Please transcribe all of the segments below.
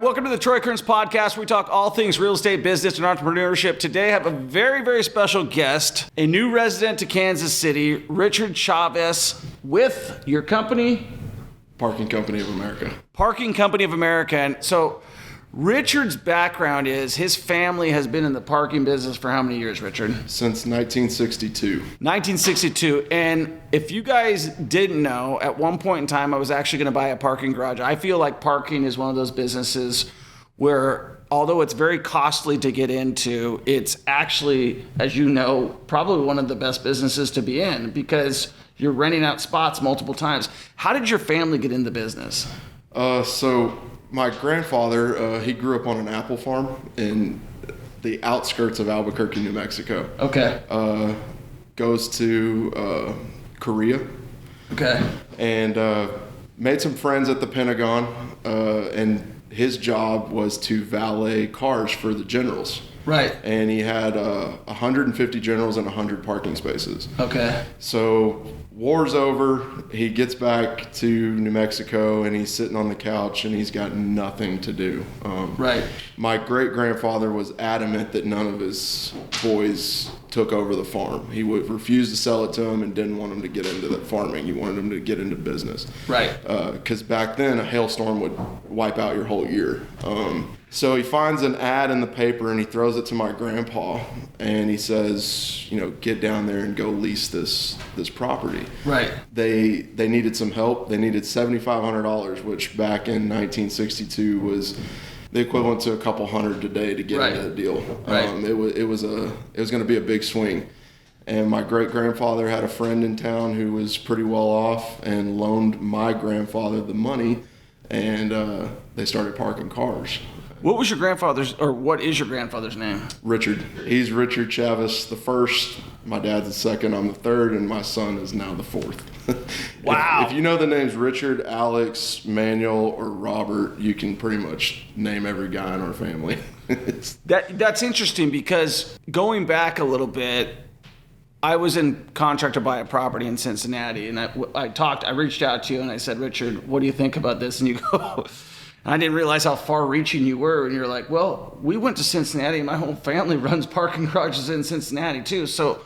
Welcome to the Troy Kearns Podcast. We talk all things real estate, business, and entrepreneurship. Today I have a very, very special guest, a new resident to Kansas City, Richard Chavez, with your company? Parking Company of America. Parking Company of America. And so Richard's background is his family has been in the parking business for how many years, Richard? Since 1962. 1962. And if you guys didn't know, at one point in time, I was actually going to buy a parking garage. I feel like parking is one of those businesses where, although it's very costly to get into, it's actually, as you know, probably one of the best businesses to be in because you're renting out spots multiple times. How did your family get in the business? So my grandfather, he grew up on an apple farm in the outskirts of Albuquerque, New Mexico. Okay. Goes to Korea. Okay. And made some friends at the Pentagon. And his job was to valet cars for the generals. Right. And he had 150 generals and 100 parking spaces. Okay. So war's over. He gets back to New Mexico and he's sitting on the couch and he's got nothing to do. Right. My great-grandfather was adamant that none of his boys took over the farm. He would refuse to sell it to him and didn't want him to get into that farming. He wanted him to get into business. Right. Because back then a hailstorm would wipe out your whole year. So he finds an ad in the paper and he throws it to my grandpa and he says, you know, get down there and go lease this property. Right. They needed some help. They needed $7,500, which back in 1962 was the equivalent to a couple hundred today to get into the deal. Right. It was going to be a big swing. And my great-grandfather had a friend in town who was pretty well off and loaned my grandfather the money, and they started parking cars. What was your grandfather's, or what is your grandfather's name? Richard. He's Richard Chavez the first. My dad's the second. I'm the third, and my son is now the fourth. Wow. If you know the names Richard, Alex, Manuel, or Robert, you can pretty much name every guy in our family. That's interesting because going back a little bit, I was in contract to buy a property in Cincinnati, and I reached out to you and I said, Richard, what do you think about this? And you go, I didn't realize how far-reaching you were. And you're like, well, we went to Cincinnati, and my whole family runs parking garages in Cincinnati too. So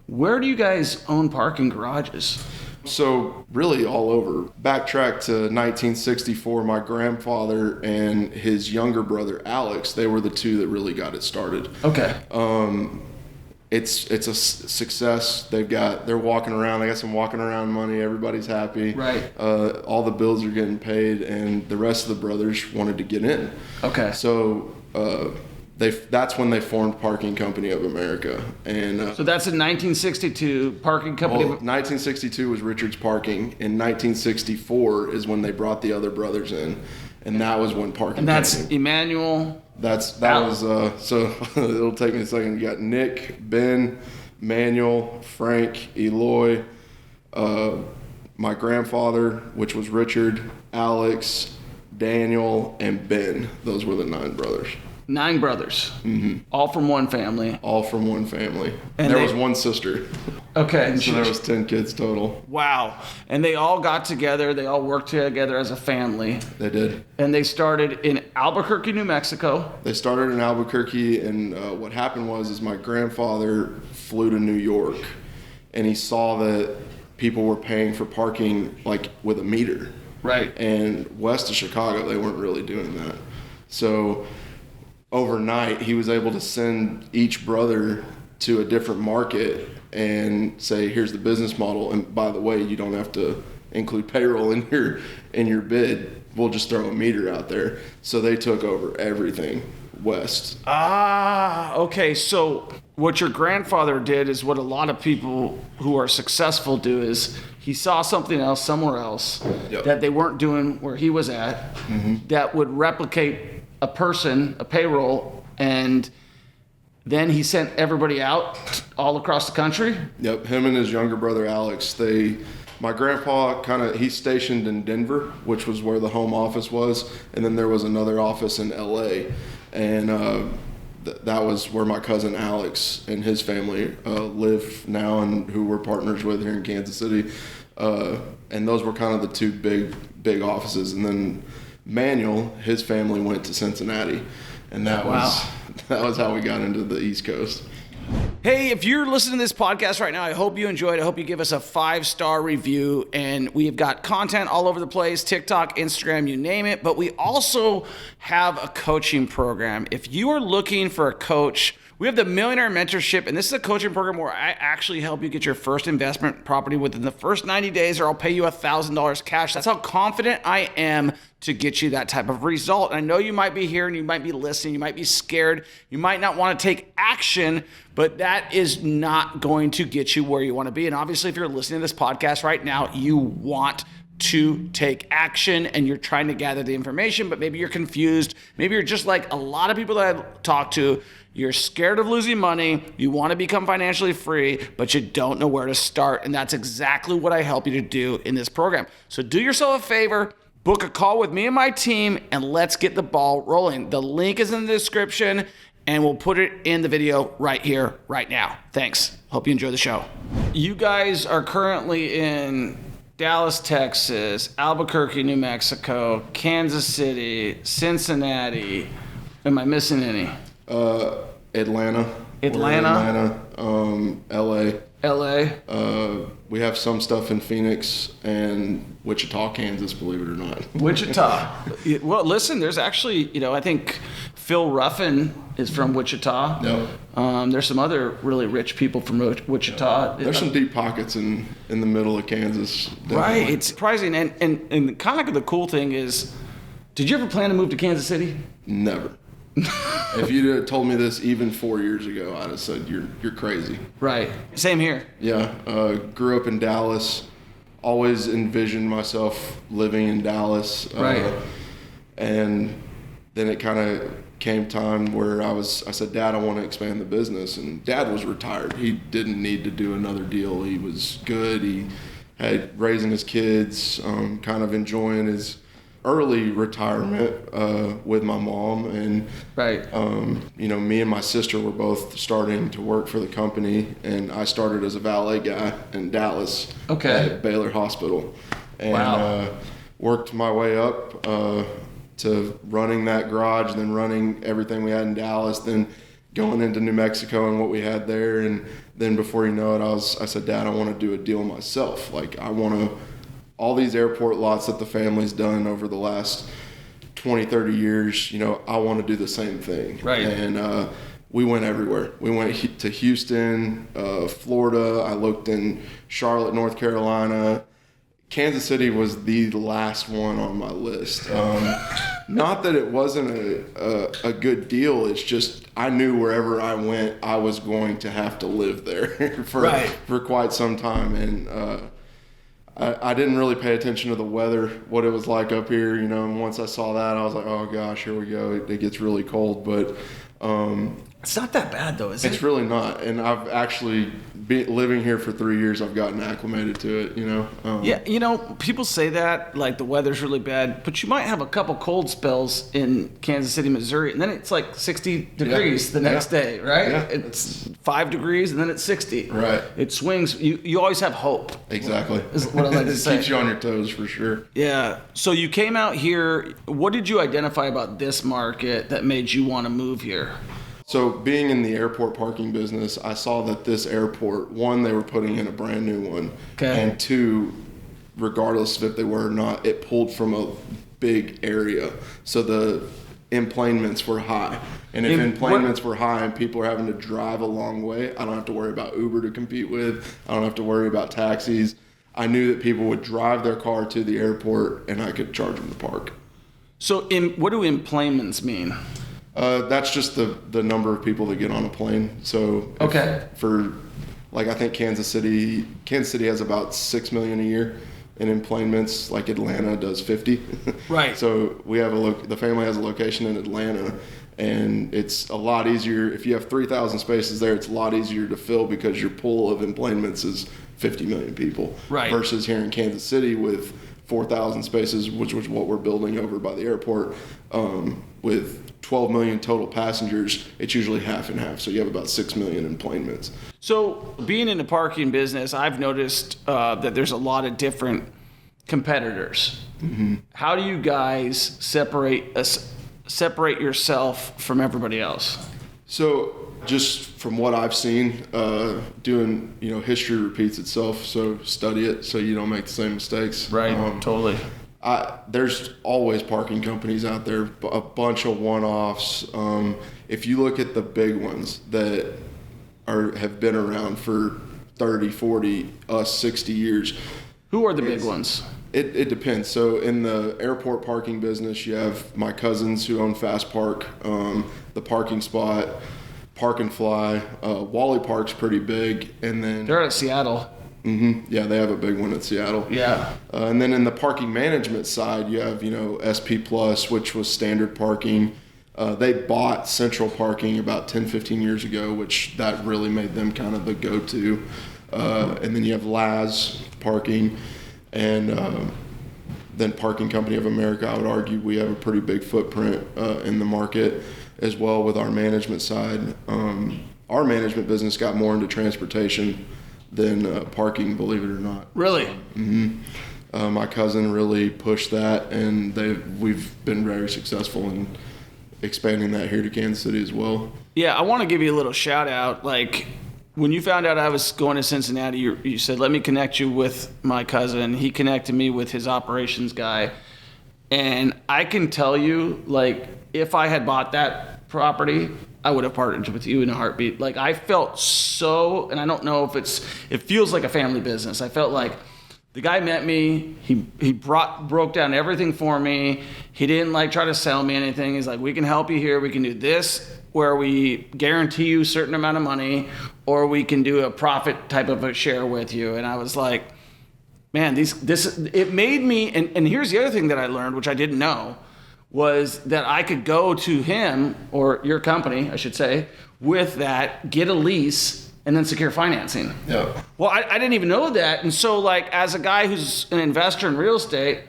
where do you guys own parking garages? So really all over. Backtrack to 1964, my grandfather and his younger brother, Alex, they were the two that really got it started. Okay. It's a success. They're walking around. They got some walking around money. Everybody's happy. Right. All the bills are getting paid, and the rest of the brothers wanted to get in. Okay. So that's when they formed Parking Company of America. And so that's in 1962, Parking Company. 1962 was Richard's Parking. In 1964 is when they brought the other brothers in, and that was when Parking. And that's Company. Emmanuel. So it'll take me a second. You got Nick, Ben, Manuel, Frank, Eloy, my grandfather, which was Richard, Alex, Daniel, and Ben. Those were the 9 brothers. 9 brothers. Mm-hmm. All from one family. All from one family. And there was one sister. Okay. So there was 10 kids total. Wow. And they all got together. They all worked together as a family. They did. And they started in Albuquerque, New Mexico. They started in Albuquerque, and what happened was my grandfather flew to New York, and he saw that people were paying for parking like with a meter. Right. And west of Chicago, they weren't really doing that. So overnight, he was able to send each brother to a different market and say, here's the business model, and by the way, you don't have to include payroll in your bid. We'll just throw a meter out there. So they took over everything west. Okay. So what your grandfather did is what a lot of people who are successful do is he saw something else somewhere else that they weren't doing where he was at, that would replicate a person, a payroll, and then he sent everybody out all across the country? Yep, him and his younger brother Alex, my grandpa he's stationed in Denver, which was where the home office was, and then there was another office in LA, and that was where my cousin Alex and his family live now, and who we're partners with here in Kansas City, and those were kind of the two big offices. And then Manuel, his family went to Cincinnati, and that was how we got into the East Coast. Hey, if you're listening to this podcast right now, I hope you enjoyed. I hope you give us a 5-star review. And we've got content all over the place, TikTok, Instagram, you name it. But we also have a coaching program. If you are looking for a coach, we have the Millionaire Mentorship, and this is a coaching program where I actually help you get your first investment property within the first 90 days, or I'll pay you $1,000 cash. That's how confident I am to get you that type of result. And I know you might be here and you might be listening, you might be scared, you might not want to take action, but that is not going to get you where you want to be. And obviously, if you're listening to this podcast right now, you want to take action and you're trying to gather the information, but maybe you're confused. Maybe you're just like a lot of people that I talk to. You're scared of losing money. You want to become financially free, but you don't know where to start. And that's exactly what I help you to do in this program. So do yourself a favor, book a call with me and my team, and let's get the ball rolling. The link is in the description, and we'll put it in the video right here, right now. Thanks. Hope you enjoy the show. You guys are currently in Dallas, Texas, Albuquerque, New Mexico, Kansas City, Cincinnati. Am I missing any? Atlanta. LA. We have some stuff in Phoenix and Wichita, Kansas, believe it or not. Wichita. Well, listen, there's actually, I think Phil Ruffin is from Wichita. Yep. There's some other really rich people from Wichita. There's some deep pockets in the middle of Kansas. Definitely. Right. It's surprising. And kind of like the cool thing is, did you ever plan to move to Kansas City? Never. If you'd have told me this even 4 years ago, I'd have said you're crazy. Right. Same here. Yeah. Grew up in Dallas. Always envisioned myself living in Dallas. Right. And then it kind of came time where I said, Dad, I want to expand the business. And Dad was retired. He didn't need to do another deal. He was good. He had raising his kids, kind of enjoying his early retirement with my mom, and right. Me and my sister were both starting to work for the company, and I started as a valet guy in Dallas at Baylor Hospital, and worked my way up to running that garage, then running everything we had in Dallas, then going into New Mexico and what we had there, and then before you know it, I said, Dad, I want to do a deal myself. Like, I want to. All these airport lots that the family's done over the last 20, 30 years, I want to do the same thing. Right. And we went everywhere. We went to Houston, Florida. I looked in Charlotte, North Carolina. Kansas City was the last one on my list. Not that it wasn't a good deal. It's just I knew wherever I went, I was going to have to live there for quite some time. And I didn't really pay attention to the weather, what it was like up here, and once I saw that, I was like, oh gosh, here we go. It gets really cold, but it's not that bad though, is it? It's really not. And I've actually living here for 3 years, I've gotten acclimated to it, Yeah, people say that, like the weather's really bad, but you might have a couple cold spells in Kansas City, Missouri, and then it's like 60 degrees the next day, right? Yeah. It's 5 degrees and then it's 60. Right. It swings. You always have hope. Exactly. Is what I like to say. It keeps you on your toes for sure. Yeah. So you came out here. What did you identify about this market that made you want to move here? So being in the airport parking business, I saw that this airport, one, they were putting in a brand new one. Okay. And two, regardless of if they were or not, it pulled from a big area. So the emplanements were high. And if emplanements were high and people are having to drive a long way, I don't have to worry about Uber to compete with. I don't have to worry about taxis. I knew that people would drive their car to the airport and I could charge them to park. So what do emplanements mean? That's just the number of people that get on a plane. So I think Kansas City has about 6 million a year in emplanements, like Atlanta does 50. Right. So we have the family has a location in Atlanta, and it's a lot easier. If you have 3,000 spaces there, it's a lot easier to fill because your pool of emplanements is 50 million people. Right. Versus here in Kansas City with 4,000 spaces, which was what we're building over by the airport, with 12 million total passengers, it's usually half and half. So you have about 6 million emplanements. So being in the parking business, I've noticed that there's a lot of different competitors. How do you guys separate yourself from everybody else? So just from what I've seen, doing, history repeats itself. So study it so you don't make the same mistakes. Right. Totally. There's always parking companies out there, a bunch of one-offs. If you look at the big ones that have been around for 30, 40, 60 years. Who are the big ones? It depends. So in the airport parking business, you have my cousins who own Fast Park, the Parking Spot, Park and Fly. Wally Park's pretty big, and then they're out of Seattle. Yeah, they have a big one in Seattle. Yeah. And then in the parking management side, you have SP Plus, which was standard parking. They bought Central Parking about 10, 15 years ago, which that really made them kind of the go-to. And then you have Laz Parking, and then Parking Company of America. I would argue we have a pretty big footprint in the market as well with our management side. Our management business got more into transportation than parking, believe it or not. Really? My cousin really pushed that, and we've been very successful in expanding that here to Kansas City as well. Yeah, I want to give you a little shout out. Like, when you found out I was going to Cincinnati, you said, let me connect you with my cousin. He connected me with his operations guy. And I can tell you, like, if I had bought that property, I would have partnered with you in a heartbeat. Like, I felt so, and I don't know if it feels like a family business. I felt like the guy met me, he broke down everything for me. He didn't try to sell me anything. He's like, we can help you here. We can do this where we guarantee you a certain amount of money, or we can do a profit type of a share with you. And I was like, man, it made me, and here's the other thing that I learned, which I didn't know, was that I could go to him, or your company, I should say, with that, get a lease, and then secure financing. Yeah. Well, I didn't even know that. And so, as a guy who's an investor in real estate,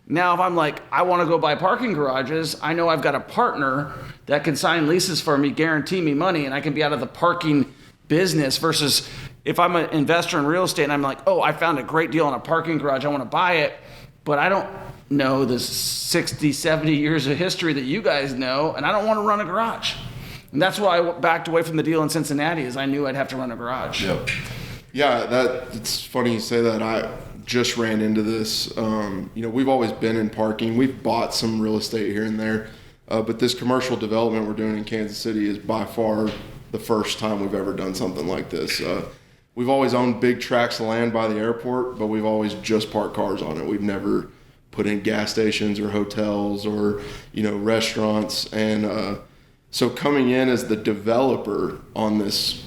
now if I'm like, I want to go buy parking garages, I know I've got a partner that can sign leases for me, guarantee me money, and I can be out of the parking business, versus if I'm an investor in real estate and I'm like, oh, I found a great deal on a parking garage, I want to buy it, but I don't know the 60, 70 years of history that you guys know, and I don't want to run a garage. And that's why I backed away from the deal in Cincinnati, is I knew I'd have to run a garage. Yep. Yeah, it's funny you say that. I just ran into this. We've always been in parking. We've bought some real estate here and there, but this commercial development we're doing in Kansas City is by far the first time we've ever done something like this. We've always owned big tracts of land by the airport, but we've always just parked cars on it. We've never put in gas stations or hotels or restaurants. And so coming in as the developer on this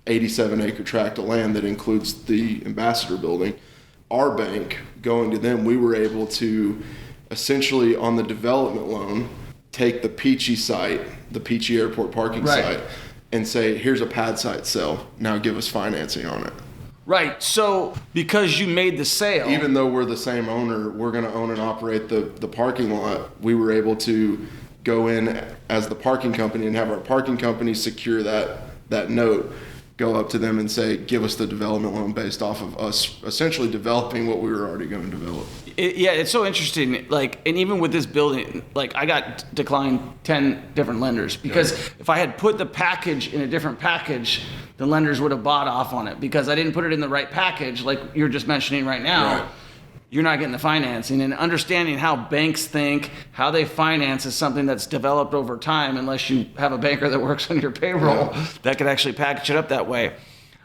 87-acre tract of land that includes the Ambassador building, our bank, going to them, we were able to essentially on the development loan take the Peachy site, the Peachy Airport parking site, and say, here's a pad site sale. Now give us financing on it. Right. So because you made the sale, even though we're the same owner, we're going to own and operate the parking lot. We were able to go in as the parking company and have our parking company secure that note, go up to them and say, give us the development loan based off of us essentially developing what we were already going to develop. It's so interesting. And even with this building, I got declined 10 different lenders because if I had put the package in a different package, the lenders would have bought off on it because I didn't put it in the right package, like you're just mentioning right now. Right. You're not getting the financing, and understanding how banks think, how they finance is something that's developed over time, unless you have a banker that works on your payroll that could actually package it up that way.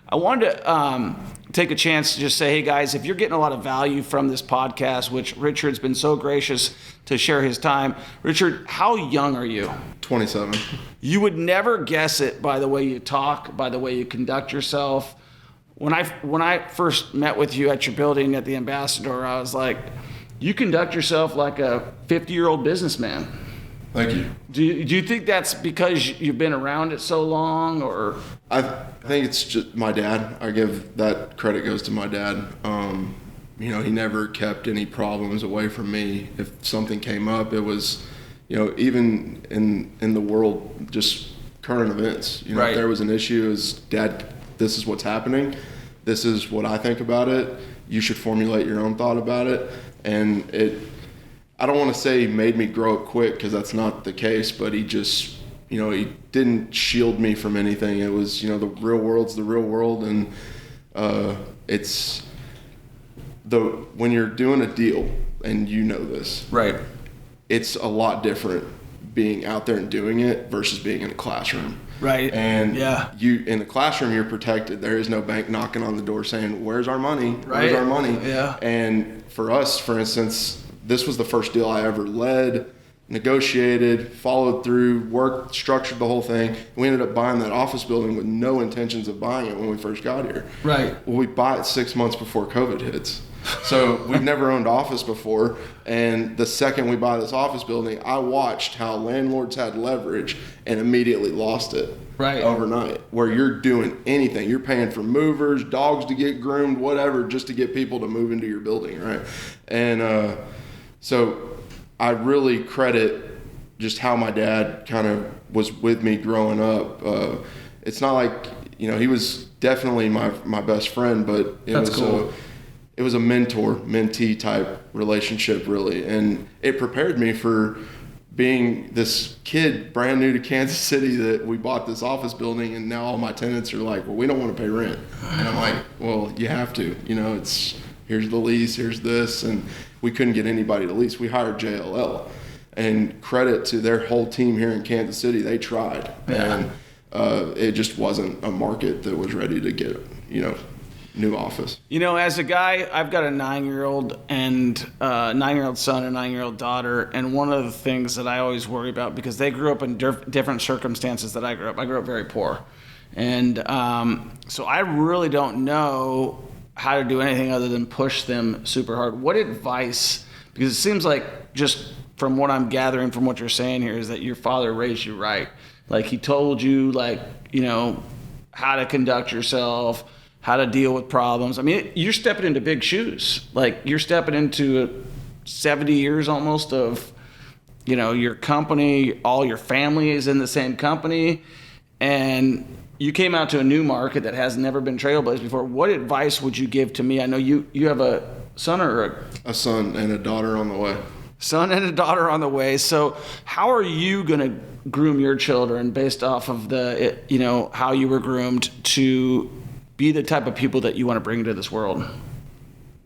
I wanted to take a chance to just say, hey guys, if you're getting a lot of value from this podcast, which Richard's been so gracious to share his time. Richard, how young are you? 27. You would never guess it by the way you talk, by the way you conduct yourself. When I first met with you at your building at the Ambassador, I was like, you conduct yourself like a 50-year-old businessman. Thank you. Do you think that's because you've been around it so long, or? I think it's just my dad. I give that credit goes to my dad. He never kept any problems away from me. If something came up, it was, even in the world, just current events. If there was an issue, it was, Dad, this is what's happening. This is what I think about it. You should formulate your own thought about it. And I don't want to say he made me grow up quick, because that's not the case, but he just, he didn't shield me from anything. It was, the real world's the real world. And it's when you're doing a deal, and this, right, it's a lot different being out there and doing it versus being in a classroom. Right. And you in the classroom, you're protected. There is no bank knocking on the door saying, "Where's our money? Right. Where's our money?" Yeah. And for us, for instance, this was the first deal I ever led, negotiated, followed through, worked, structured the whole thing. We ended up buying that office building with no intentions of buying it when we first got here. Right. Well, we buy it 6 months before COVID hits. So we've never owned office before, and the second we buy this office building, I watched how landlords had leverage and immediately lost it overnight. Where you're doing anything, you're paying for movers, dogs to get groomed, whatever, just to get people to move into your building, right? And so I really credit just how my dad kind of was with me growing up. It's not like, he was definitely my best friend, but it was a mentor-mentee type relationship, really. And it prepared me for being this kid brand new to Kansas City, that we bought this office building, and now all my tenants are like, well, we don't want to pay rent. And I'm like, well, you have to. Here's the lease, here's this. And we couldn't get anybody to lease. We hired JLL. And credit to their whole team here in Kansas City, they tried. Yeah. And it just wasn't a market that was ready to get, new office. As a guy, I've got a 9-year-old and 9-year-old son and 9-year-old daughter, and one of the things that I always worry about, because they grew up in different circumstances that I grew up very poor, and so I really don't know how to do anything other than push them super hard. What advice, because it seems like, just from what I'm gathering from what you're saying here, is that your father raised you right. Like, he told you, how to conduct yourself, how to deal with problems. I mean, you're stepping into big shoes. Like, you're stepping into 70 years almost of, your company, all your family is in the same company, and you came out to a new market that has never been trailblazed before. What advice would you give to me? I know you have a son or a son and a daughter on the way. Son and a daughter on the way. So how are you going to groom your children based off of how you were groomed to be the type of people that you want to bring into this world?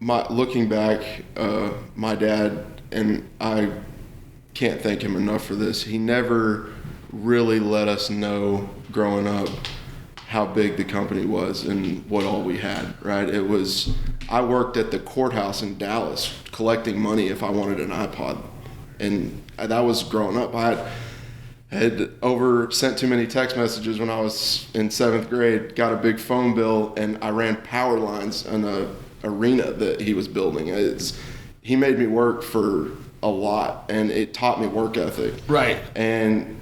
Looking back, my dad, and I can't thank him enough for this, he never really let us know growing up how big the company was and what all we had, right? I worked at the courthouse in Dallas collecting money if I wanted an iPod. And that was growing up. I had sent too many text messages when I was in 7th grade, got a big phone bill, and I ran power lines in an arena that he was building. He made me work for a lot, and it taught me work ethic. Right. And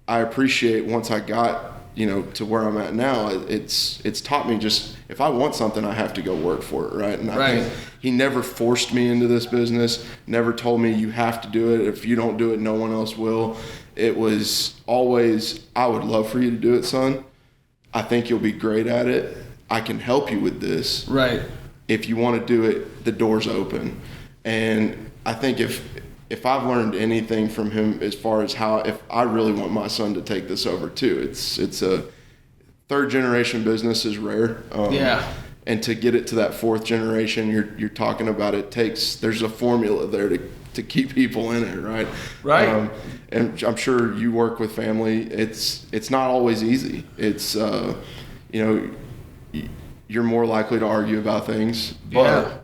I appreciate, once I got to where I'm at now, it's taught me, just if I want something, I have to go work for it, right? And I think he never forced me into this business, never told me you have to do it. If you don't do it, no one else will. It was always, I would love for you to do it, son. I think you'll be great at it. I can help you with this. Right. If you want to do it, the door's open. And I think if I've learned anything from him, as far as if I really want my son to take this over too, it's a 3rd generation business is rare. And to get it to that 4th generation, you're talking about, there's a formula there to keep people in it, right? Right. And I'm sure you work with family. It's not always easy. It's you're more likely to argue about things, but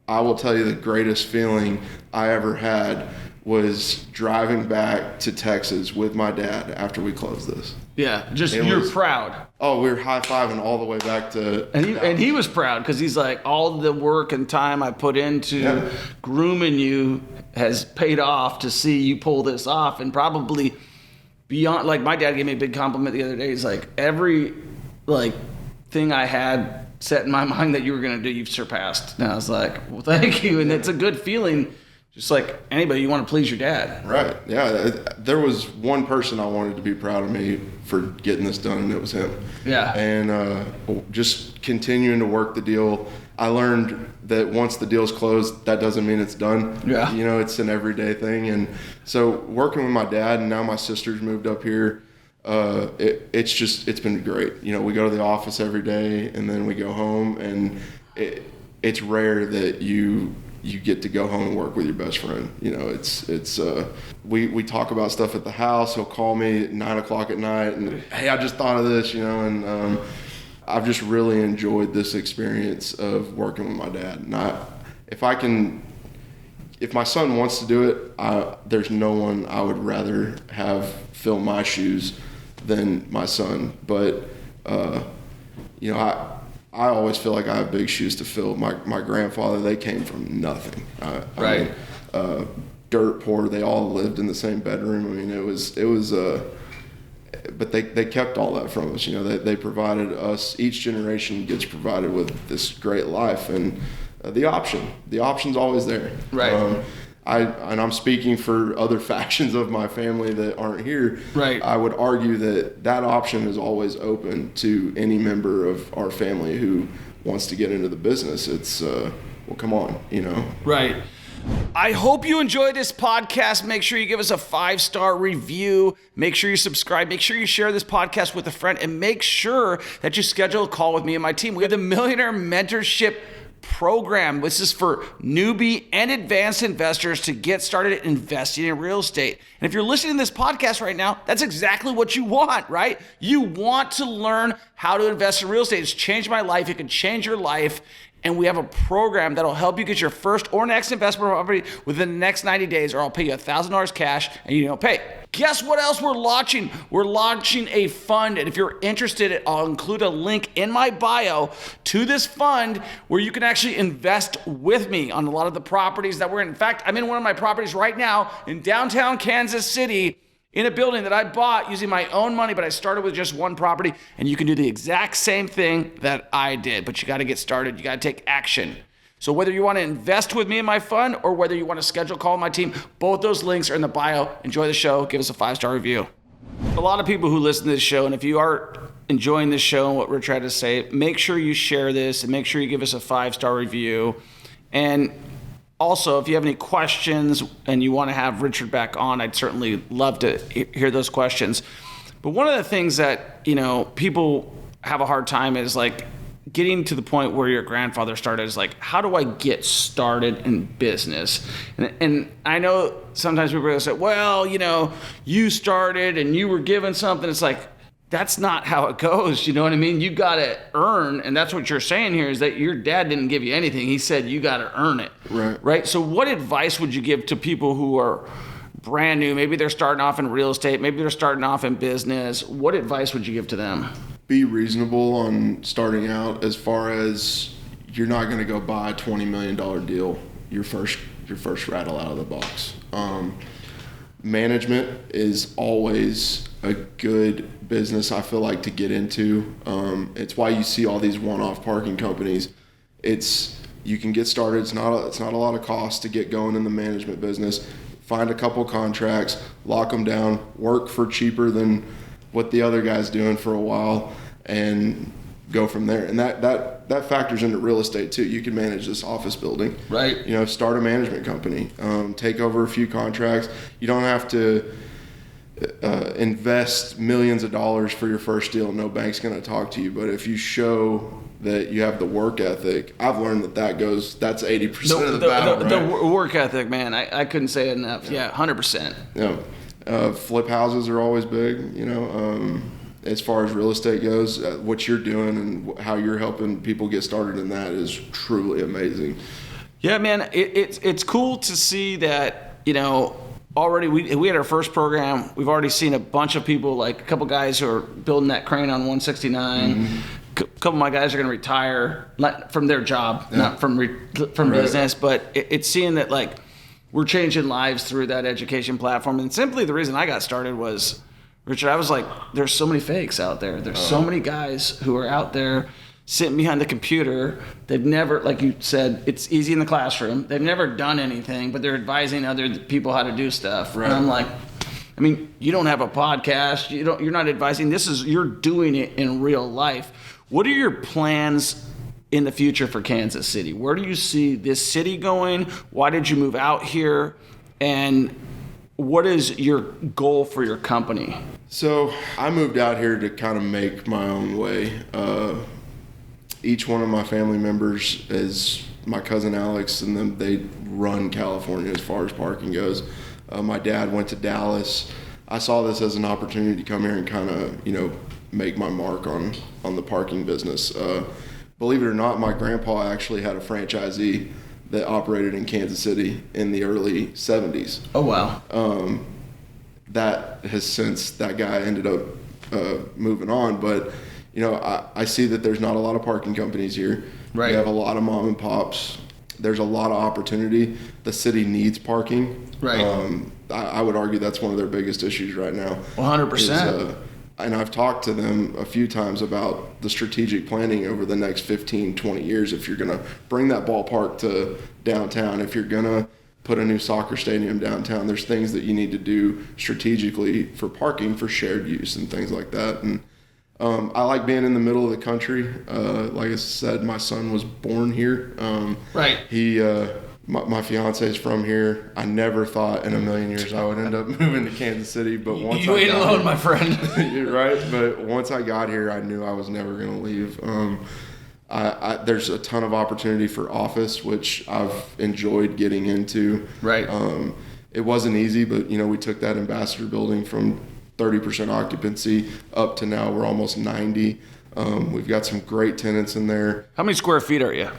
I will tell you, the greatest feeling I ever had was driving back to Texas with my dad after we closed this. Yeah, you're proud. Oh, we were high-fiving all the way back to... And he was proud, because he's like, all the work and time I put into grooming you has paid off to see you pull this off. And probably beyond, my dad gave me a big compliment the other day. He's like, every thing I had set in my mind that you were going to do, you've surpassed. And I was like, well, thank you. And it's a good feeling. Just like anybody, you want to please your dad. Right. Yeah. There was one person I wanted to be proud of me for getting this done, and it was him. Yeah. And just continuing to work the deal. I learned that once the deal's closed, that doesn't mean it's done. Yeah. You know, it's an everyday thing. And so working with my dad, and now my sister's moved up here, it's been great. You know, we go to the office every day and then we go home, and it's rare that you get to go home and work with your best friend. You know, we talk about stuff at the house. He'll call me at 9:00 at night and, hey, I just thought of this, you know, and I've just really enjoyed this experience of working with my dad. And if my son wants to do it, there's no one I would rather have fill my shoes than my son. But, you know, I always feel like I have big shoes to fill. My grandfather, they came from nothing. Right. I mean, dirt poor. They all lived in the same bedroom. I mean, it was but they kept all that from us. You know, they provided us, each generation gets provided with this great life, and the option's always there. Right. I'm speaking for other factions of my family that aren't here. Right. I would argue that option is always open to any member of our family who wants to get into the business. It's, well, come on, you know. Right. I hope you enjoyed this podcast. Make sure you give us a 5-star review. Make sure you subscribe. Make sure you share this podcast with a friend, and make sure that you schedule a call with me and my team. We have the Millionaire Mentorship Program. This is for newbie and advanced investors to get started investing in real estate. And if you're listening to this podcast right now, that's exactly what you want, right? You want to learn how to invest in real estate. It's changed my life. It can change your life. And we have a program that'll help you get your first or next investment property within the next 90 days, or I'll pay you $1,000 cash and you don't pay. Guess what else we're launching? We're launching a fund. And if you're interested, I'll include a link in my bio to this fund where you can actually invest with me on a lot of the properties that we're in. In fact, I'm in one of my properties right now in downtown Kansas City, in a building that I bought using my own money, but I started with just one property, and you can do the exact same thing that I did, but you got to get started. You got to take action. So whether you want to invest with me in my fund or whether you want to schedule a call with my team, both those links are in the bio. Enjoy the show. Give us a 5-star review. A lot of people who listen to this show, and if you are enjoying this show and what we're trying to say, make sure you share this and make sure you give us a 5-star review. And also, if you have any questions and you want to have Richard back on, I'd certainly love to hear those questions. But one of the things that, you know, people have a hard time is like getting to the point where your grandfather started is like, how do I get started in business? And I know sometimes people will say, well, you know, you started and you were given something. It's like, that's not how it goes. You know what I mean? You got to earn. And that's what you're saying here is that your dad didn't give you anything. He said you got to earn it. Right. So what advice would you give to people who are brand new? Maybe they're starting off in real estate. Maybe they're starting off in business. What advice would you give to them? Be reasonable on starting out, as far as you're not going to go buy a $20 million deal your first rattle out of the box. Management is always a good business, I feel like, to get into. It's why you see all these one-off parking companies. You can get started. It's not a lot of cost to get going in the management business. Find a couple contracts, lock them down, work for cheaper than what the other guy's doing for a while, and go from there. And that factors into real estate too. You can manage this office building. Right. You know, start a management company, take over a few contracts. You don't have to invest millions of dollars for your first deal. No bank's going to talk to you. But if you show that you have the work ethic, I've learned that's 80% of the battle. The work ethic, man. I couldn't say it enough. Yeah, 100%. Yeah. Flip houses are always big, you know. As far as real estate goes, what you're doing and how you're helping people get started in that is truly amazing. Yeah, man, it's cool to see that, you know, already we had our first program. We've already seen a bunch of people, like a couple guys who are building that crane on 169. Mm-hmm. A couple of my guys are going to retire, not from their job, not from business, but it's seeing that, like, we're changing lives through that education platform. And simply the reason I got started was, Richard, I was like, there's so many fakes out there. There's so many guys who are out there sitting behind the computer. They've never, like you said, it's easy in the classroom. They've never done anything, but they're advising other people how to do stuff. Right. And I'm like, I mean, you don't have a podcast. You're not advising. You're doing it in real life. What are your plans in the future for Kansas City? Where do you see this city going? Why did you move out here? And what is your goal for your company? So I moved out here to kind of make my own way. Each one of my family members is my cousin Alex, and then they run California as far as parking goes. My dad went to Dallas. I saw this as an opportunity to come here and kind of, make my mark on the parking business. Believe it or not, my grandpa actually had a franchisee that operated in Kansas City in the early 70s. Oh, wow. That guy ended up moving on. But, I see that there's not a lot of parking companies here. Right. We have a lot of mom and pops. There's a lot of opportunity. The city needs parking. Right. I would argue that's one of their biggest issues right now. 100%. And I've talked to them a few times about the strategic planning over the next 15, 20 years. If you're going to bring that ballpark to downtown, if you're going to put a new soccer stadium downtown, there's things that you need to do strategically for parking, for shared use and things like that. And I like being in the middle of the country. Like I said, my son was born here. Right. My fiance is from here. I never thought in a million years I would end up moving to Kansas City, but once you ain't alone, my friend. You're right. But once I got here, I knew I was never going to leave. There's a ton of opportunity for office, which I've enjoyed getting into. Right. It wasn't easy, but we took that Ambassador building from 30% occupancy up to now we're almost 90. We've got some great tenants in there. How many square feet are you?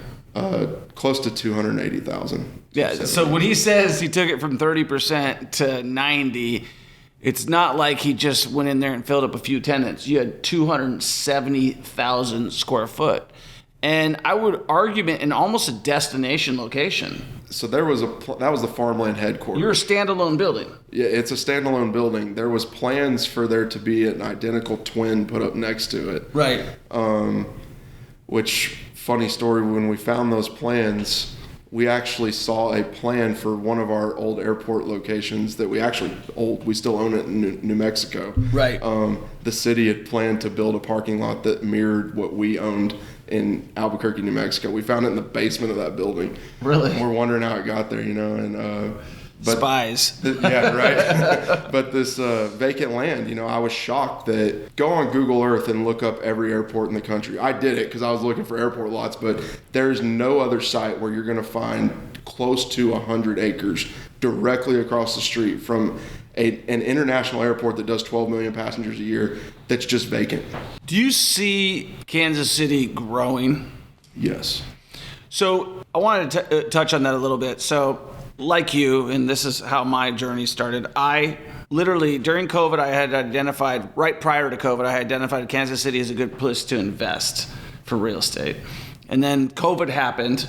Close to 280,000. Yeah. So when he says he took it from 30% to 90, it's not like he just went in there and filled up a few tenants. You had 270,000 square foot. And I would argue it in almost a destination location. So that was the farmland headquarters. You're a standalone building. Yeah, it's a standalone building. There was plans for there to be an identical twin put up next to it. Right. Which, funny story, when we found those plans, we actually saw a plan for one of our old airport locations that we still own it in New Mexico. Right. The city had planned to build a parking lot that mirrored what we owned in Albuquerque, New Mexico. We found it in the basement of that building. Really? And we're wondering how it got there, But spies. Yeah, right. But this vacant land, I was shocked that go on Google Earth and look up every airport in the country. I did it because I was looking for airport lots, but there's no other site where you're going to find close to 100 acres directly across the street from an international airport that does 12 million passengers a year that's just vacant. Do you see Kansas City growing? Yes. So I wanted to touch on that a little bit. So like you, and this is how my journey started, I literally, during COVID, I had identified, right prior to COVID, I had identified Kansas City as a good place to invest for real estate. And then COVID happened,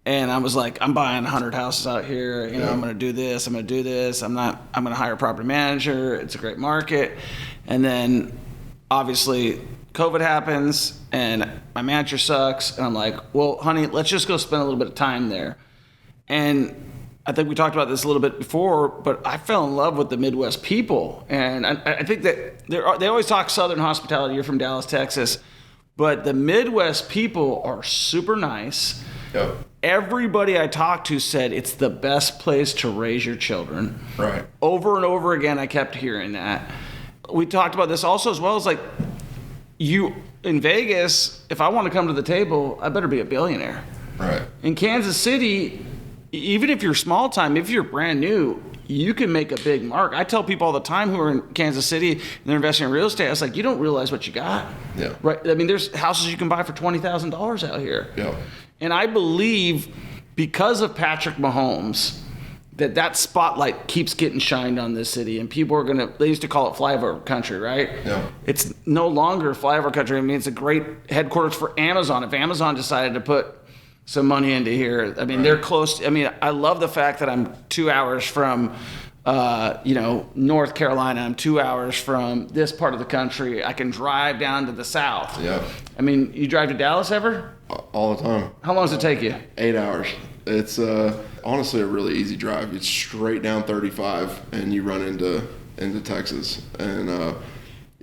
and I was like, I'm buying 100 houses out here. I'm going to do this. I'm going to do this. I'm going to hire a property manager. It's a great market. And then obviously COVID happens and my manager sucks. And I'm like, well, honey, let's just go spend a little bit of time there. And I think we talked about this a little bit before, but I fell in love with the Midwest people. And I think that they always talk Southern hospitality. You're from Dallas, Texas. But the Midwest people are super nice. Yep. Everybody I talked to said it's the best place to raise your children. Right. Over and over again, I kept hearing that. We talked about this also as well as like, you in Vegas, if I want to come to the table, I better be a billionaire. Right. In Kansas City, even if you're small time, if you're brand new, you can make a big mark. I tell people all the time who are in Kansas City and they're investing in real estate, I was like, you don't realize what you got. Yeah. Right. I mean, there's houses you can buy for $20,000 out here. Yeah. And I believe because of Patrick Mahomes, that spotlight keeps getting shined on this city, and people are they used to call it flyover country, right? Yeah. It's no longer flyover country. I mean, it's a great headquarters for Amazon. If Amazon decided to put some money into here, I mean, They're close. I mean, I love the fact that I'm 2 hours from, North Carolina. I'm 2 hours from this part of the country. I can drive down to the south. Yeah. I mean, you drive to Dallas ever? All the time. How long does it take you? 8 hours. It's honestly a really easy drive. It's straight down 35 and you run into Texas. And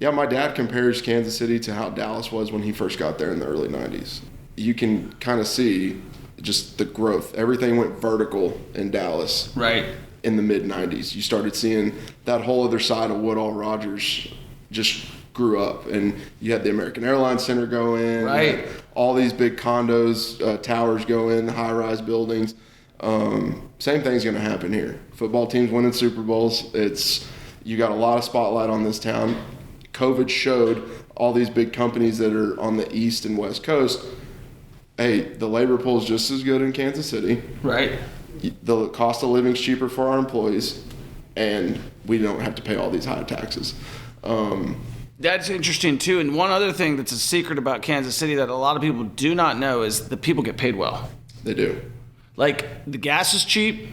my dad compares Kansas City to how Dallas was when he first got there in the early 90s. you can kind of see just the growth. Everything went vertical in Dallas. Right. In the mid-'90s. You started seeing that whole other side of Woodall Rogers just grew up. And you had the American Airlines Center go in. Right. All these big condos, towers go in, high-rise buildings. Same thing's going to happen here. Football teams winning Super Bowls. You got a lot of spotlight on this town. COVID showed all these big companies that are on the East and West Coast, hey, the labor pool is just as good in Kansas City. Right. The cost of living is cheaper for our employees, and we don't have to pay all these high taxes. That's interesting too. And one other thing that's a secret about Kansas City that a lot of people do not know is the people get paid well. They do. Like, the gas is cheap,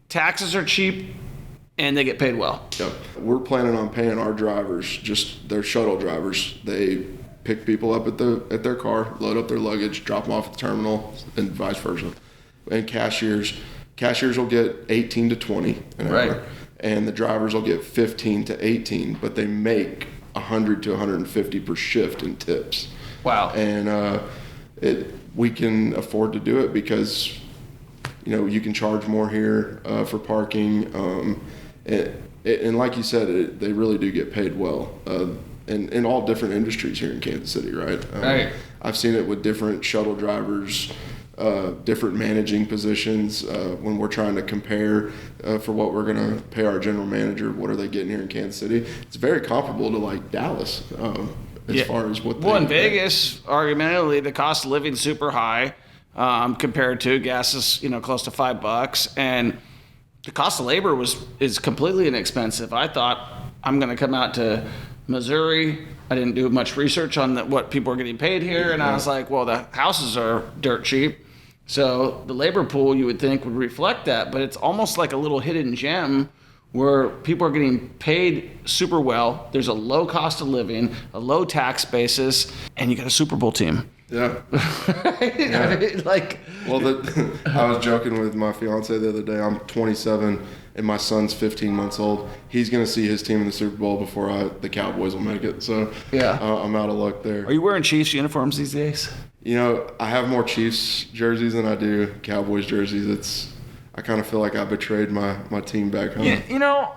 taxes are cheap, and they get paid well. Yep. We're planning on paying our drivers, just their shuttle drivers. They pick people up at their car, load up their luggage, drop them off at the terminal, and vice versa. And cashiers will get 18 to 20 an hour, right. And the drivers will get 15 to 18, but they make 100 to 150 per shift in tips. Wow. And we can afford to do it because you can charge more here for parking, and like you said, they really do get paid well. In all different industries here in Kansas City, right? Right. I've seen it with different shuttle drivers, different managing positions. When we're trying to compare for what we're going to pay our general manager, what are they getting here in Kansas City? It's very comparable to like Dallas as far as what. Well, in Vegas, argumentatively, the cost of living is super high compared to gas is close to $5, and the cost of labor is completely inexpensive. I thought I'm going to come out to Missouri. I didn't do much research on what people are getting paid here, and I was like, well, the houses are dirt cheap, so the labor pool you would think would reflect that, but it's almost like a little hidden gem where people are getting paid super well. There's a low cost of living, a low tax basis, and you got a Super Bowl team. Yeah. Yeah. I mean, I was joking with my fiance the other day. I'm 27 and my son's 15 months old. He's going to see his team in the Super Bowl before the Cowboys will make it. So yeah, I'm out of luck there. Are you wearing Chiefs uniforms these days? I have more Chiefs jerseys than I do Cowboys jerseys. I kind of feel like I betrayed my team back home.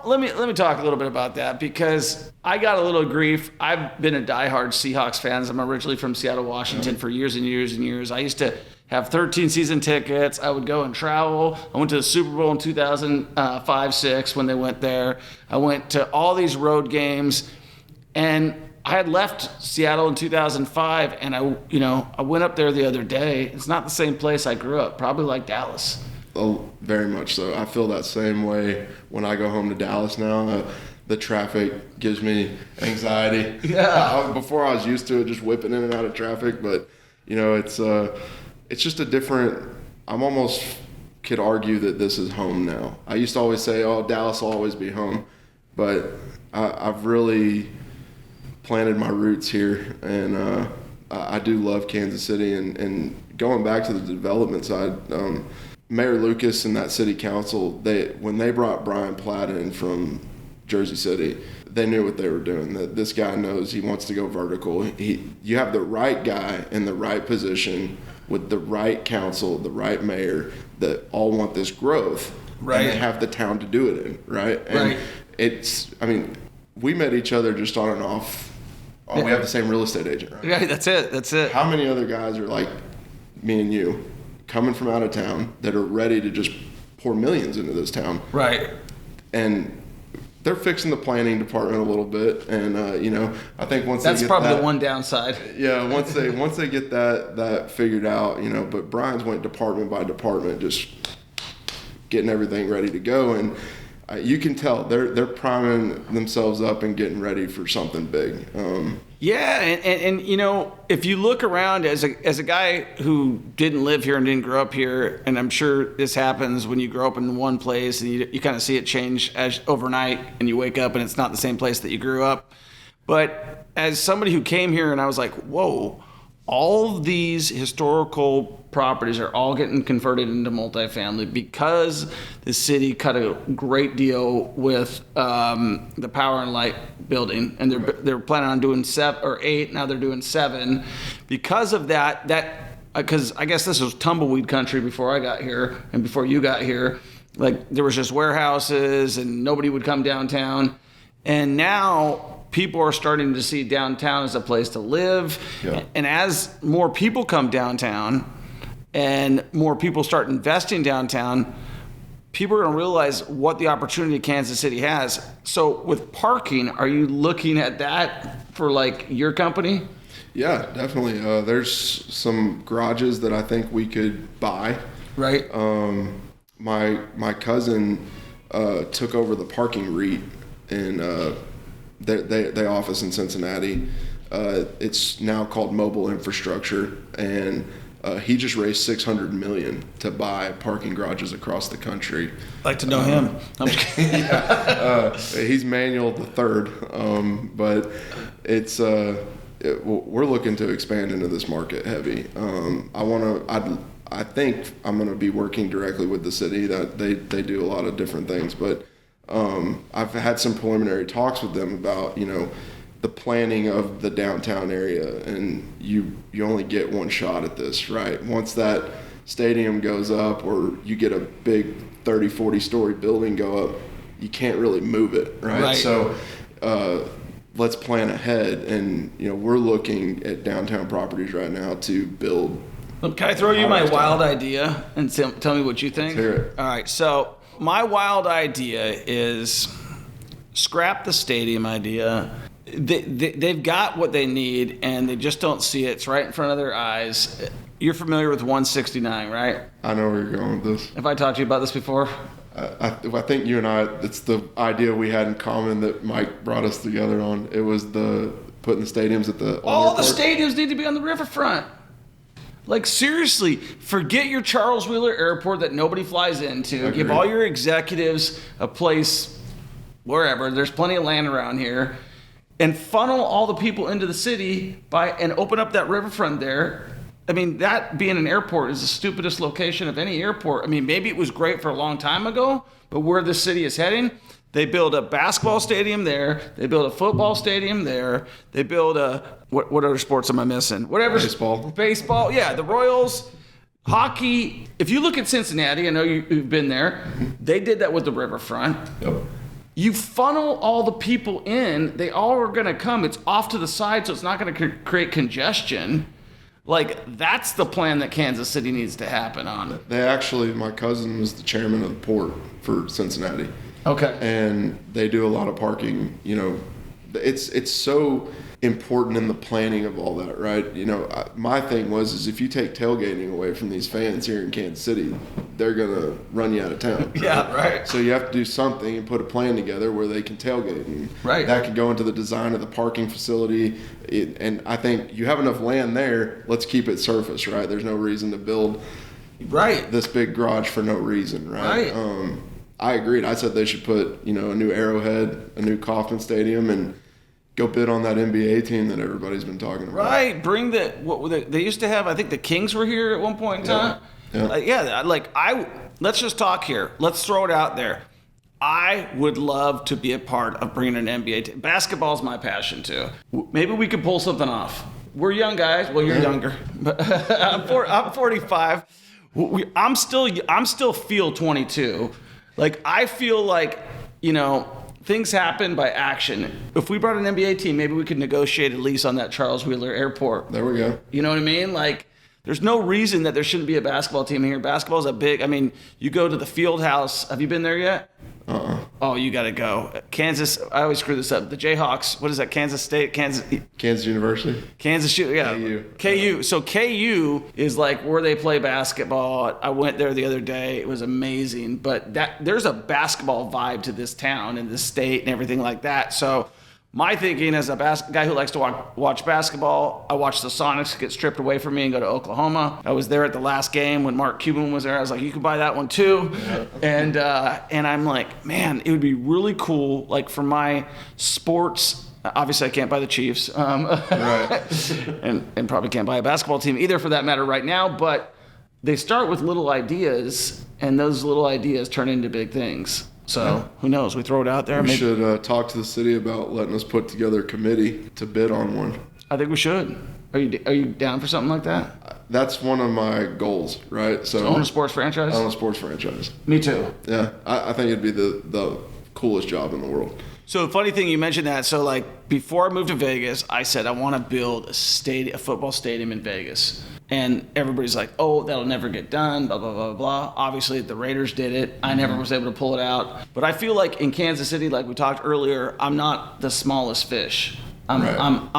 Let me talk a little bit about that because I got a little grief. I've been a diehard Seahawks fan. I'm originally from Seattle, Washington for years and years and years. I used to have 13 season tickets. I would go and travel. I went to the Super Bowl in 2005-06 when they went there. I went to all these road games, and I had left Seattle in 2005, and I went up there the other day. It's not the same place I grew up, probably like Dallas. Oh, very much so. I feel that same way when I go home to Dallas now. The traffic gives me anxiety. Yeah. Before I was used to it, just whipping in and out of traffic, but it's just a different. I'm almost could argue that this is home now. I used to always say, "Oh, Dallas will always be home," but I've really planted my roots here, and I do love Kansas City. And going back to the development side. Mayor Lucas and that city council, when they brought Brian Platt in from Jersey City, they knew what they were doing. That this guy knows he wants to go vertical. You have the right guy in the right position with the right council, the right mayor that all want this growth. Right. And they have the town to do it in, right? And right. We met each other just on and off. Oh, we have the same real estate agent, right? Yeah, that's it. How many other guys are like me and you? Coming from out of town that are ready to just pour millions into this town. Right. And they're fixing the planning department a little bit. And, I think once that's they get probably that, the one downside. Yeah. Once they get that figured out, but Brian's went department by department, just getting everything ready to go. And you can tell they're priming themselves up and getting ready for something big. Yeah, and if you look around as a guy who didn't live here and didn't grow up here, and I'm sure this happens when you grow up in one place and you kind of see it change as overnight, and you wake up and it's not the same place that you grew up. But as somebody who came here and I was like, whoa, all of these historical properties are all getting converted into multifamily because the city cut a great deal with the Power and Light building, and they're planning on doing 7 or 8. Now they're doing 7. Because of that because I guess this was tumbleweed country before I got here and before you got here. Like there was just warehouses and nobody would come downtown. And now people are starting to see downtown as a place to live. Yeah. And as more people come downtown and more people start investing downtown, people are going to realize what the opportunity Kansas City has. So with parking, are you looking at that for like your company? Yeah, definitely. There's some garages that I think we could buy. Right. My cousin took over the parking REIT, and they office in Cincinnati. It's now called Mobile Infrastructure, and he just raised $600 million to buy parking garages across the country. I'd like to know him. I'm just kidding. He's Manuel the Third, but it's we're looking to expand into this market heavy. I think I'm going to be working directly with the city. That they do a lot of different things, but I've had some preliminary talks with them about the planning of the downtown area, and you only get one shot at this, right? Once that stadium goes up, or you get a big 30-40 story building go up, you can't really move it, right? So let's plan ahead, and we're looking at downtown properties right now to build. Can I throw you my wild idea and tell me what you think? Let's hear it. All right, so my wild idea is scrap the stadium idea. They've got what they need, and they just don't see it. It's right in front of their eyes. You're familiar with 169, right? I know where you're going with this. Have I talked to you about this before? I think you and I, it's the idea we had in common that Mike brought us together on. It was the putting the stadiums at the... All the stadiums need to be on the riverfront. Like, seriously, forget your Charles Wheeler Airport that nobody flies into. Agreed. Give all your executives a place wherever. There's plenty of land around here. And funnel all the people into the city and open up that riverfront there. I mean, that being an airport is the stupidest location of any airport. I mean, maybe it was great for a long time ago, but where the city is heading, they build a basketball stadium there. They build a football stadium there. They build what other sports am I missing? Whatever. Baseball. Yeah, the Royals. Hockey. If you look at Cincinnati, I know you've been there. They did that with the riverfront. Yep. You funnel all the people in. They all are going to come. It's off to the side, so it's not going to create congestion. Like, that's the plan that Kansas City needs to happen on. My cousin was the chairman of the port for Cincinnati. Okay. And they do a lot of parking. It's so important in the planning of all that, right? My thing is if you take tailgating away from these fans here in Kansas City, they're gonna run you out of town. Yeah, right. So you have to do something and put a plan together where they can tailgate, and that can go into the design of the parking facility. And I think you have enough land there. Let's keep it surface, right? There's no reason to build this big garage for no reason, right? I agreed. I said they should put a new Arrowhead, a new Kauffman Stadium, and go bid on that NBA team that everybody's been talking about. Right. Bring they used to have. I think the Kings were here at one point in time. Let's just talk here. Let's throw it out there. I would love to be a part of bringing an NBA team. Basketball's my passion too. Maybe we could pull something off. We're young guys. Well, you're younger, but I'm 45. I'm still feel 22. Like, I feel like things happen by action. If we brought an NBA team, maybe we could negotiate a lease on that Charles Wheeler Airport. There we go. You know what I mean? Like, there's no reason that there shouldn't be a basketball team here. Basketball's you go to the field house. Have you been there yet? Oh, you got to go. Kansas, I always screw this up. The Jayhawks, what is that? Kansas State? Kansas University? Yeah. KU. So KU is like where they play basketball. I went there the other day. It was amazing. But there's a basketball vibe to this town and this state and everything like that. So my thinking as a guy who likes to watch basketball, I watched the Sonics get stripped away from me and go to Oklahoma. I was there at the last game when Mark Cuban was there. I was like, you could buy that one too. Yeah. And I'm like, man, it would be really cool, like for my sports. Obviously, I can't buy the Chiefs, right. and probably can't buy a basketball team either for that matter right now, but they start with little ideas, and those little ideas turn into big things. So who knows? We throw it out there. We should talk to the city about letting us put together a committee to bid on one. I think we should. Are you down for something like that? that's one of my goals, right? So Own a sports franchise? Own a sports franchise. Me too. Yeah, I think it'd be the coolest job in the world. So the funny thing you mentioned that. So like before I moved to Vegas, I said I want to build a football stadium in Vegas. And everybody's like, oh, that'll never get done, blah, blah, blah, blah. Obviously, the Raiders did it. I never was able to pull it out. But I feel like in Kansas City, like we talked earlier, I'm not the smallest fish. I'm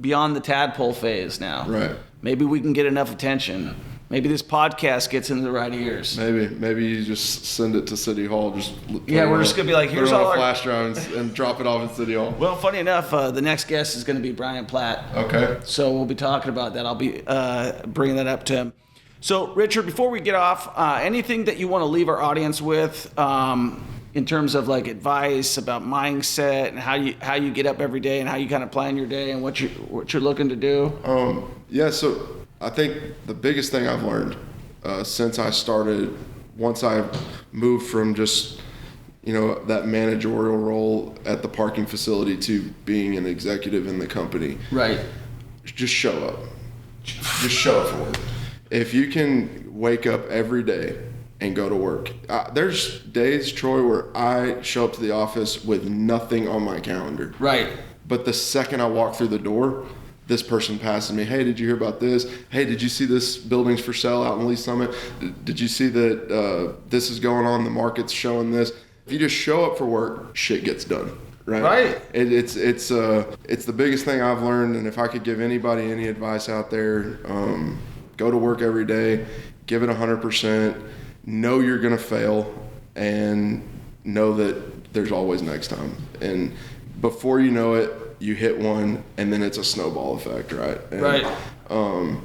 beyond the tadpole phase now. Right. Maybe we can get enough attention. Maybe this podcast gets into the right ears. Maybe you just send it to City Hall. We're just gonna be like, here's all our flash drive and drop it off at City Hall. Well, funny enough, the next guest is gonna be Brian Platt. Okay. So we'll be talking about that. I'll be bringing that up to him. So Richard, before we get off, anything that you want to leave our audience with in terms of like advice about mindset and how you get up every day and how you kind of plan your day and what you're looking to do? So I think the biggest thing I've learned since I started, once I moved from just, that managerial role at the parking facility to being an executive in the company. Right. Just show up. Just show up for work. If you can wake up every day and go to work. There's days, Troy, where I show up to the office with nothing on my calendar. Right. But the second I walk through the door, this person passes me. Hey, did you hear about this? Hey, did you see this building's for sale out in Lee Summit? Did you see that this is going on? The market's showing this. If you just show up for work, shit gets done. Right. Right. It's the biggest thing I've learned. And if I could give anybody any advice out there, go to work every day, give it 100%. Know you're going to fail, and know that there's always next time. And before you know it, you hit one, and then it's a snowball effect, right? And, right.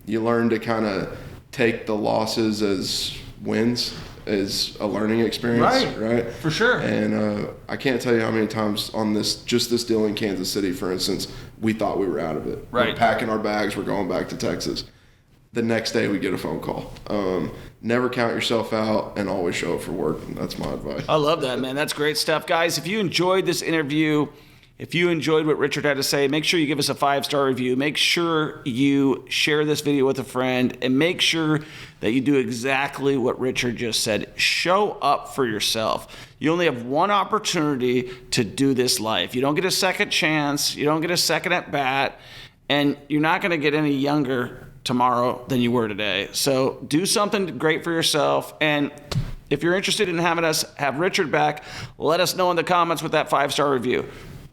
You learn to kind of take the losses as wins, as a learning experience, right? For sure. And I can't tell you how many times on this deal in Kansas City, for instance, we thought we were out of it. Right. We're packing our bags, we're going back to Texas. The next day we get a phone call. Never count yourself out and always show up for work. That's my advice. I love that, man. That's great stuff. Guys, if you enjoyed this interview, if you enjoyed what Richard had to say, make sure you give us a 5-star review. Make sure you share this video with a friend, and make sure that you do exactly what Richard just said. Show up for yourself. You only have one opportunity to do this life. You don't get a second chance. You don't get a second at bat, and you're not going to get any younger tomorrow than you were today. So do something great for yourself. And if you're interested in having us have Richard back, let us know in the comments with that 5-star review.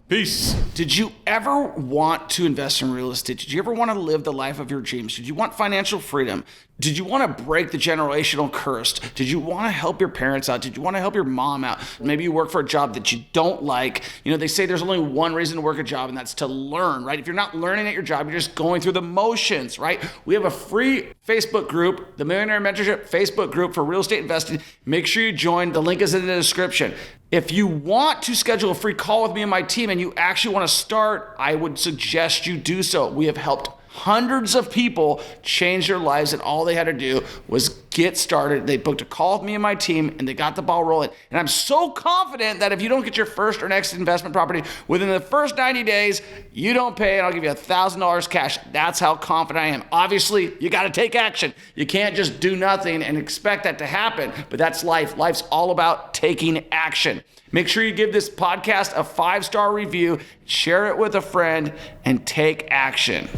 Peace. Did you ever want to invest in real estate? Did you ever want to live the life of your dreams? Did you want financial freedom? Did you want to break the generational curse? Did you want to help your parents out? Did you want to help your mom out? Maybe you work for a job that you don't like. They say there's only one reason to work a job, and that's to learn, right? If you're not learning at your job, you're just going through the motions, right? We have a free Facebook group, the Millionaire Mentorship Facebook group for real estate investing. Make sure you join. The link is in the description. If you want to schedule a free call with me and my team and you actually want to start, I would suggest you do so. We have helped hundreds of people change their lives, and all they had to do was get started. They booked a call with me and my team, and they got the ball rolling. And I'm so confident that if you don't get your first or next investment property within the first 90 days, you don't pay, and I'll give you $1,000 cash. That's how confident I am. Obviously, you got to take action. You can't just do nothing and expect that to happen, but that's life. Life's all about taking action. Make sure you give this podcast a 5-star review, share it with a friend, and take action.